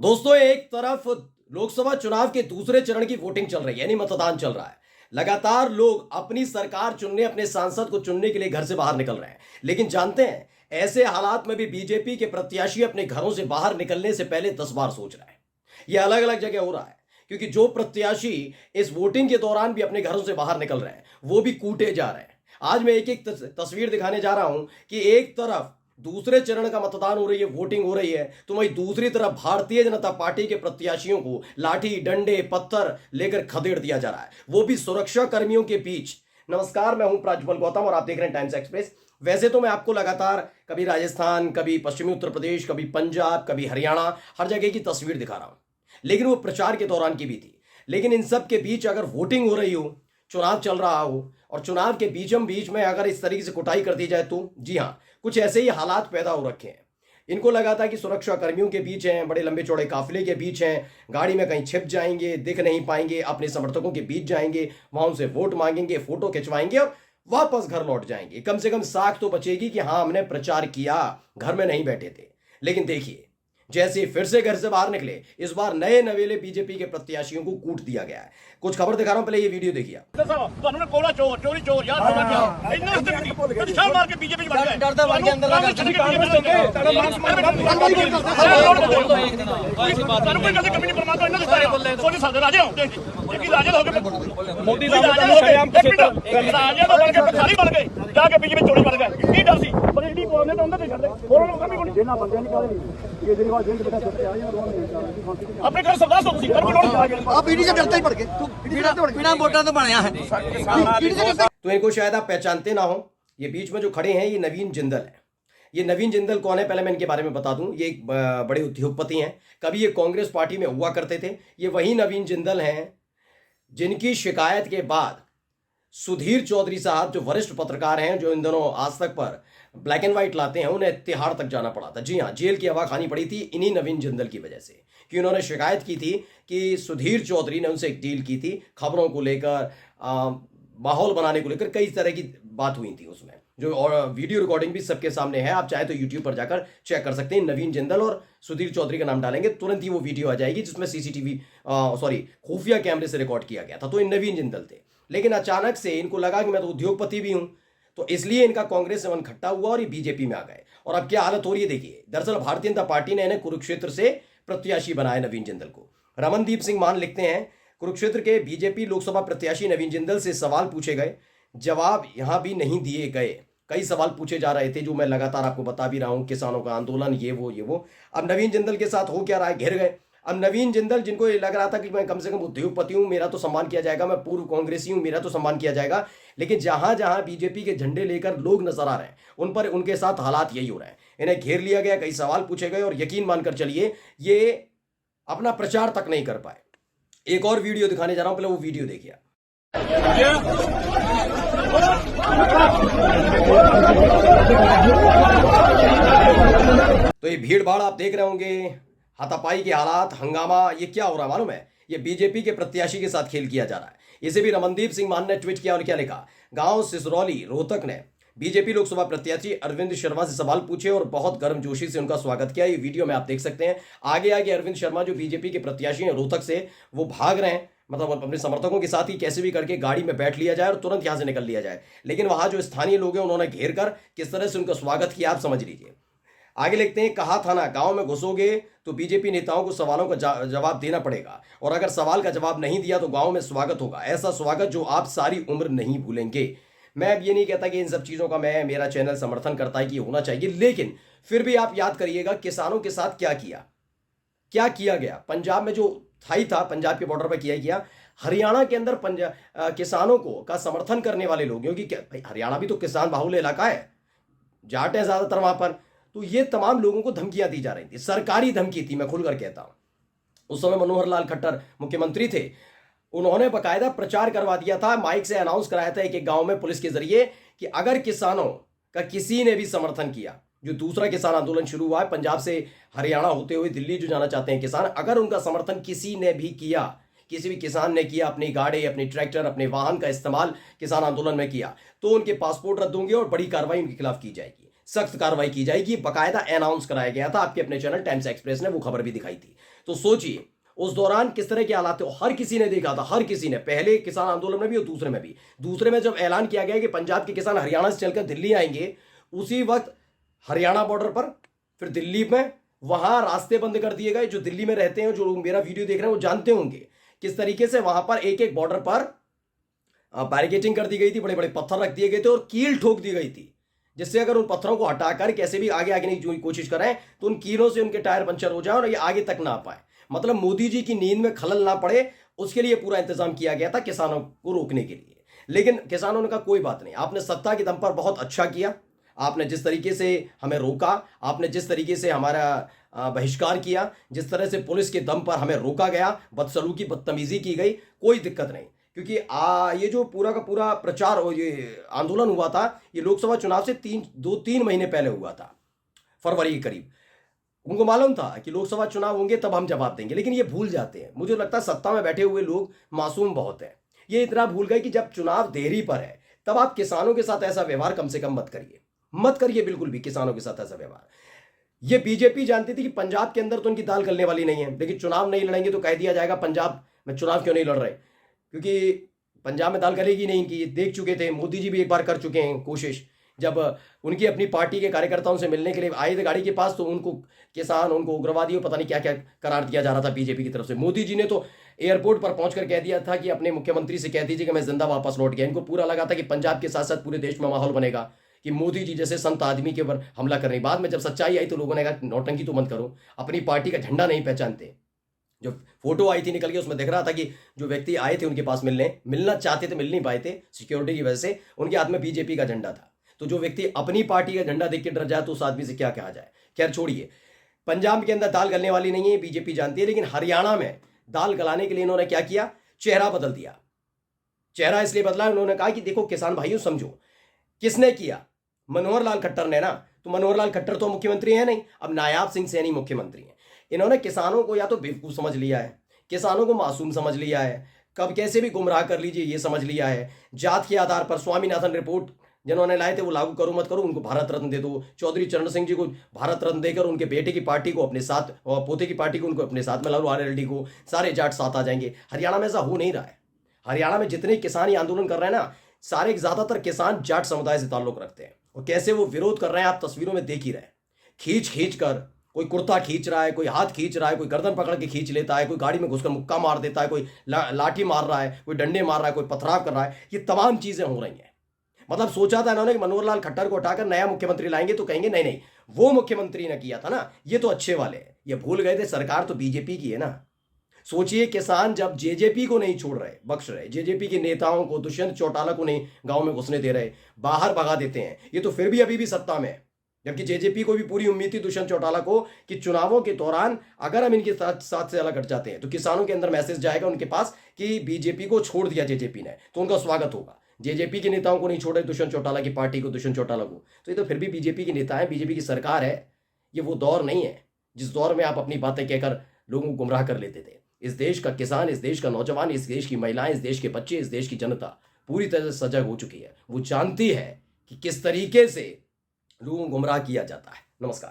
दोस्तों, एक तरफ लोकसभा चुनाव के दूसरे चरण की वोटिंग चल रही है, यानी मतदान चल रहा है। लगातार लोग अपनी सरकार चुनने, अपने सांसद को चुनने के लिए घर से बाहर निकल रहे हैं। लेकिन जानते हैं, ऐसे हालात में भी बीजेपी के प्रत्याशी अपने घरों से बाहर निकलने से पहले 10 बार सोच रहे हैं। यह अलग अलग जगह हो रहा है, क्योंकि जो प्रत्याशी इस वोटिंग के दौरान भी अपने घरों से बाहर निकल रहे हैं, वो भी कूटे जा रहे हैं। आज मैं एक एक तस्वीर दिखाने जा रहा हूं कि एक तरफ दूसरे चरण का मतदान हो रही है, वोटिंग हो रही है, तो वहीं दूसरी तरफ भारतीय जनता पार्टी के प्रत्याशियों को लाठी, डंडे, पत्थर लेकर खदेड़ दिया जा रहा है, वो भी सुरक्षा कर्मियों के बीच। नमस्कार, मैं हूं प्राज्वल गौतम और आप देख रहे हैं टाइम्स एक्सप्रेस। वैसे तो मैं आपको लगातार कभी राजस्थान, कभी पश्चिमी उत्तर प्रदेश, कभी पंजाब, कभी हरियाणा, हर जगह की तस्वीर दिखा रहा हूं, लेकिन वो प्रचार के दौरान की भी थी। लेकिन इन सब के बीच अगर वोटिंग हो रही हो, चुनाव चल रहा हो और चुनाव के बीचम बीच में अगर इस तरीके से कुटाई कर दी जाए, तो जी हाँ, कुछ ऐसे ही हालात पैदा हो रखे हैं। इनको लगा था कि सुरक्षा कर्मियों के बीच हैं, बड़े लंबे चौड़े काफिले के बीच हैं, गाड़ी में कहीं छिप जाएंगे, दिख नहीं पाएंगे, अपने समर्थकों के बीच जाएंगे, वहां उनसे वोट मांगेंगे, फोटो खिंचवाएंगे और वापस घर लौट जाएंगे। कम से कम साख तो बचेगी कि हाँ, हमने प्रचार किया, घर में नहीं बैठे थे। लेकिन देखिए, जैसे फिर से घर से बाहर निकले, इस बार नए नवेले बीजेपी के प्रत्याशियों को कूट दिया गया है। कुछ खबर दिखा रहा हूं, पहले ये वीडियो देखिए। मोदी जाके बीजेपी चोरी बन गए, डर सी पर इंडी को हमने तो अंदर नहीं कर दे और लोग भी कोनी जेना बंदे निकाले ये दिन बाद जेल बेटा सकते आ अपने घर सरदार सोच कर भी आप ईडी से डरते ही पड़ गए तू बिना वोटां तो बनया है। तो इनको शायद आप पहचानते ना हो। ये बीच में जो खड़े हैं, ये नवीन जिंदल है। ये नवीन जिंदल कौन है, पहले मैं इनके बारे में बता दूं। ये एक बड़े उद्योगपति हैं, कभी ये कांग्रेस पार्टी में हुआ करते थे। ये वही नवीन जिंदल हैं जिनकी शिकायत के बाद सुधीर चौधरी साहब, जो वरिष्ठ पत्रकार हैं, जो इन दिनों आज तक पर ब्लैक एंड व्हाइट लाते हैं, उन्हें तिहाड़ तक जाना पड़ा था। जी हाँ, जेल की हवा खानी पड़ी थी इन्हीं नवीन जिंदल की वजह से, कि उन्होंने शिकायत की थी कि सुधीर चौधरी ने उनसे एक डील की थी, खबरों को लेकर, माहौल बनाने को लेकर, कई तरह की बात हुई थी उसमें, जो और वीडियो रिकॉर्डिंग भी सबके सामने है। आप चाहे तो यूट्यूब पर जाकर चेक कर सकते हैं। नवीन जिंदल और सुधीर चौधरी का नाम डालेंगे, तुरंत ही वो वीडियो आ जाएगी जिसमें सीसीटीवी खुफिया कैमरे से रिकॉर्ड किया गया था। तो ये नवीन जिंदल थे, लेकिन अचानक से इनको लगा कि मैं तो उद्योगपति भी हूं, तो इसलिए इनका कांग्रेस से मन खट्टा हुआ और ये बीजेपी में आ गए। और अब क्या हालत हो रही है देखिए। दरअसल भारतीय जनता पार्टी ने इन्हें कुरुक्षेत्र से प्रत्याशी बनाया, नवीन जिंदल को। रमनदीप सिंह मान लिखते हैं, कुरुक्षेत्र के बीजेपी लोकसभा प्रत्याशी नवीन जिंदल से सवाल पूछे गए, जवाब यहां भी नहीं दिए गए। कई सवाल पूछे जा रहे थे, जो मैं लगातार आपको बता भी रहा हूं, किसानों का आंदोलन, ये वो। अब नवीन जिंदल के साथ हो क्या रहा है, घिर गए। अब नवीन जिंदल, जिनको ये लग रहा था कि मैं कम से कम उद्योगपति हूं, मेरा तो सम्मान किया जाएगा, मैं पूर्व कांग्रेसी हूं, मेरा तो सम्मान किया जाएगा, लेकिन जहां जहां बीजेपी के झंडे लेकर लोग नजर आ रहे हैं, उन पर उनके साथ हालात यही हो रहे हैं। इन्हें घेर लिया गया, कई सवाल पूछे गए और यकीन मानकर चलिए, ये अपना प्रचार तक नहीं कर पाए। एक और वीडियो दिखाने जा रहा हूं, पहले वो वीडियो देखिए। तो ये भीड़ भाड़ आप देख रहे होंगे, हाथापाई के हालात, हंगामा, ये क्या हो रहा है मालूम है? ये बीजेपी के प्रत्याशी के साथ खेल किया जा रहा है। इसे भी रमनदीप सिंह मान ने ट्वीट किया और क्या लिखा, गांव सिसरौली रोहतक ने बीजेपी लोकसभा प्रत्याशी अरविंद शर्मा से सवाल पूछे और बहुत गर्मजोशी से उनका स्वागत किया। ये वीडियो में आप देख सकते हैं। आगे आगे अरविंद शर्मा, जो बीजेपी के प्रत्याशी हैं रोहतक से, वो भाग रहे हैं, मतलब अपने समर्थकों के साथ ही कैसे भी करके गाड़ी में बैठ लिया जाए और तुरंत यहां से निकल लिया जाए। लेकिन वहां जो स्थानीय लोग हैं, उन्होंने घेर कर किस तरह से उनका स्वागत किया, आप समझ लीजिए। आगे लिखते हैं, कहा था ना, गांव में घुसोगे तो बीजेपी नेताओं को सवालों का जवाब देना पड़ेगा, और अगर सवाल का जवाब नहीं दिया तो गांव में स्वागत होगा, ऐसा स्वागत जो आप सारी उम्र नहीं भूलेंगे। मैं अब ये नहीं कहता कि इन सब चीज़ों का मेरा चैनल समर्थन करता है कि होना चाहिए, लेकिन फिर भी आप याद करिएगा किसानों के साथ क्या किया गया। पंजाब में जो थाई था, पंजाब के बॉर्डर पर किया, हरियाणा के अंदर किसानों को का समर्थन करने वाले लोग, क्योंकि हरियाणा भी तो किसान बाहुल्य इलाका है, जाट है ज्यादातर वहां पर, तो ये तमाम लोगों को धमकियां दी जा रही थी, सरकारी धमकी थी, मैं खुलकर कहता हूं। उस समय मनोहर लाल खट्टर मुख्यमंत्री थे, उन्होंने बकायदा प्रचार करवा दिया था, माइक से अनाउंस कराया था एक एक गांव में पुलिस के जरिए कि अगर किसानों का किसी ने भी समर्थन किया, जो दूसरा किसान आंदोलन शुरू हुआ है पंजाब से हरियाणा होते हुए दिल्ली जो जाना चाहते हैं किसान, अगर उनका समर्थन किसी ने भी किया, किसी भी किसान ने किया, अपनी गाड़ी, अपनी ट्रैक्टर, अपने वाहन का इस्तेमाल किसान आंदोलन में किया, तो उनके पासपोर्ट रद्द होंगे और बड़ी कार्रवाई उनके खिलाफ की जाएगी, सख्त कार्रवाई की जाएगी। बकायदा अनाउंस कराया गया था, आपके अपने चैनल टाइम्स एक्सप्रेस ने वो खबर भी दिखाई थी। तो सोचिए उस दौरान किस तरह के हालात थे। हर किसी ने देखा था, हर किसी ने, पहले किसान आंदोलन में भी और दूसरे में भी। दूसरे में जब ऐलान किया गया कि पंजाब के किसान हरियाणा से चलकर दिल्ली आएंगे, उसी वक्त हरियाणा बॉर्डर पर, फिर दिल्ली में, वहां रास्ते बंद कर दिए गए। जो दिल्ली में रहते हैं, जो लोग मेरा वीडियो देख रहे हैं, वो जानते होंगे किस तरीके से वहां पर एक एक बॉर्डर पर बैरिकेडिंग कर दी गई थी, बड़े बड़े पत्थर रख दिए गए थे और कील ठोक दी गई थी, जिससे अगर उन पत्थरों को हटाकर कैसे भी आगे आगे की कोशिश करें तो उन कीलों से उनके टायर पंचर हो जाए और ये आगे तक ना आ पाए। मतलब मोदी जी की नींद में खलल ना पड़े, उसके लिए पूरा इंतजाम किया गया था किसानों को रोकने के लिए। लेकिन किसानों ने कहा कोई बात नहीं, आपने सत्ता के दम पर बहुत अच्छा किया, आपने जिस तरीके से हमें रोका, आपने जिस तरीके से हमारा बहिष्कार किया, जिस तरह से पुलिस के दम पर हमें रोका गया, बदसलूकी बदतमीजी की गई, कोई दिक्कत नहीं। क्योंकि ये जो पूरा का पूरा प्रचार और ये आंदोलन हुआ था, ये लोकसभा चुनाव से 2-3 महीने पहले हुआ था, फरवरी के करीब। उनको मालूम था कि लोकसभा चुनाव होंगे तब हम जवाब देंगे, लेकिन ये भूल जाते हैं। मुझे लगता है सत्ता में बैठे हुए लोग मासूम बहुत हैं। ये इतना भूल गए कि जब चुनाव देरी पर है तब आप किसानों के साथ ऐसा व्यवहार कम से कम मत करिए बिल्कुल भी किसानों के साथ ऐसा व्यवहार। ये बीजेपी जानती थी कि पंजाब के अंदर तो उनकी दाल गलने वाली नहीं है, लेकिन चुनाव नहीं लड़ेंगे तो कह दिया जाएगा पंजाब में चुनाव क्यों नहीं लड़ रहे, क्योंकि पंजाब में दाल गलेगी नहीं। कि देख चुके थे, मोदी जी भी एक बार कर चुके हैं कोशिश, जब उनकी अपनी पार्टी के कार्यकर्ताओं से मिलने के लिए आए थे गाड़ी के पास, तो उनको किसान, उनको उग्रवादी, पता नहीं क्या क्या करार दिया जा रहा था बीजेपी की तरफ से। मोदी जी ने तो एयरपोर्ट पर पहुंचकर कह दिया था कि अपने मुख्यमंत्री से कह दीजिए कि मैं जिंदा वापस लौट गया। इनको पूरा लगा था कि पंजाब के साथ साथ पूरे देश में माहौल बनेगा कि मोदी जी जैसे संत आदमी के ऊपर हमला करने। बाद में जब सच्चाई आई तो लोगों ने कहा नौटंकी तो मत करो, अपनी पार्टी का झंडा नहीं पहचानते। जो फोटो आई थी निकल के, उसमें दिख रहा था कि जो व्यक्ति आए थे उनके पास मिलना चाहते थे, मिल नहीं पाए थे सिक्योरिटी की वजह से, उनके हाथ में बीजेपी का झंडा था। तो जो व्यक्ति अपनी पार्टी का झंडा देख के डर जाए तो उस आदमी से क्या कहा जाए। खैर छोड़िए, पंजाब के अंदर दाल गलने वाली नहीं है, बीजेपी जानती है। लेकिन हरियाणा में दाल गलाने के लिए इन्होंने क्या किया, चेहरा बदल दिया। चेहरा इसलिए बदला, उन्होंने कहा कि देखो किसान भाइयों समझो, किसने किया, मनोहर लाल खट्टर ने ना। तो मनोहर लाल खट्टर तो मुख्यमंत्री है नहीं, अब नायाब सिंह सैनी मुख्यमंत्री हैं। इन्होंने किसानों को या तो बेवकूफ समझ लिया है, किसानों को मासूम समझ लिया है, कब कैसे भी गुमराह कर लीजिए ये समझ लिया है। जात के आधार पर स्वामीनाथन रिपोर्ट जिन्होंने लाए थे वो लागू करो मत करो, उनको भारत रत्न दे दो। चौधरी चरण सिंह जी को भारत रत्न देकर उनके बेटे की पार्टी को अपने साथ, और पोते की पार्टी को उनको अपने साथ मिला लो, आरएलडी को, सारे जाट साथ आ जाएंगे। हरियाणा में ऐसा हो नहीं रहा है। हरियाणा में जितने किसान ये आंदोलन कर रहे हैं ना, सारे ज्यादातर किसान जाट समुदाय से ताल्लुक रखते हैं, और कैसे वो विरोध कर रहे हैं आप तस्वीरों में देख ही रहे हैं। खींच कर, कोई कुर्ता खींच रहा है, कोई हाथ खींच रहा है, कोई गर्दन पकड़ के खींच लेता है, कोई गाड़ी में घुसकर मुक्का मार देता है, कोई लाठी मार रहा है, कोई डंडे मार रहा है, कोई पथराव कर रहा है। ये तमाम चीजें हो रही हैं। मतलब सोचा था इन्होंने कि मनोहर लाल खट्टर को हटाकर नया मुख्यमंत्री लाएंगे तो कहेंगे नहीं वो मुख्यमंत्री ने किया था ना, ये तो अच्छे वाले हैं। ये भूल गए थे सरकार तो बीजेपी की है ना। सोचिए किसान जब जेजेपी को नहीं छोड़ रहे, बख्श रहे, जेजेपी के नेताओं को, दुष्यंत चौटाला को नहीं गांव में घुसने दे रहे, बाहर भगा देते हैं, ये तो फिर भी अभी भी सत्ता में है। जबकि जेजेपी को भी पूरी उम्मीद थी दुष्यंत चौटाला को कि चुनावों के दौरान अगर हम इनके साथ से अलग हट जाते हैं तो किसानों के अंदर मैसेज जाएगा उनके पास कि बीजेपी को छोड़ दिया जेजेपी ने, तो उनका स्वागत होगा। जेजेपी के नेताओं को नहीं छोड़े, दुष्यंत चौटाला की पार्टी को, दुष्यंत चौटाला को, तो ये तो फिर भी बीजेपी के नेता है, बीजेपी की सरकार है। ये वो दौर नहीं है जिस दौर में आप अपनी बातें कहकर लोगों को गुमराह कर लेते थे। इस देश का किसान, इस देश का नौजवान, इस देश की महिलाएं, इस देश के बच्चे, इस देश की जनता पूरी तरह से सजग हो चुकी है। वो जानती है कि किस तरीके से लोगों को गुमराह किया जाता है। नमस्कार।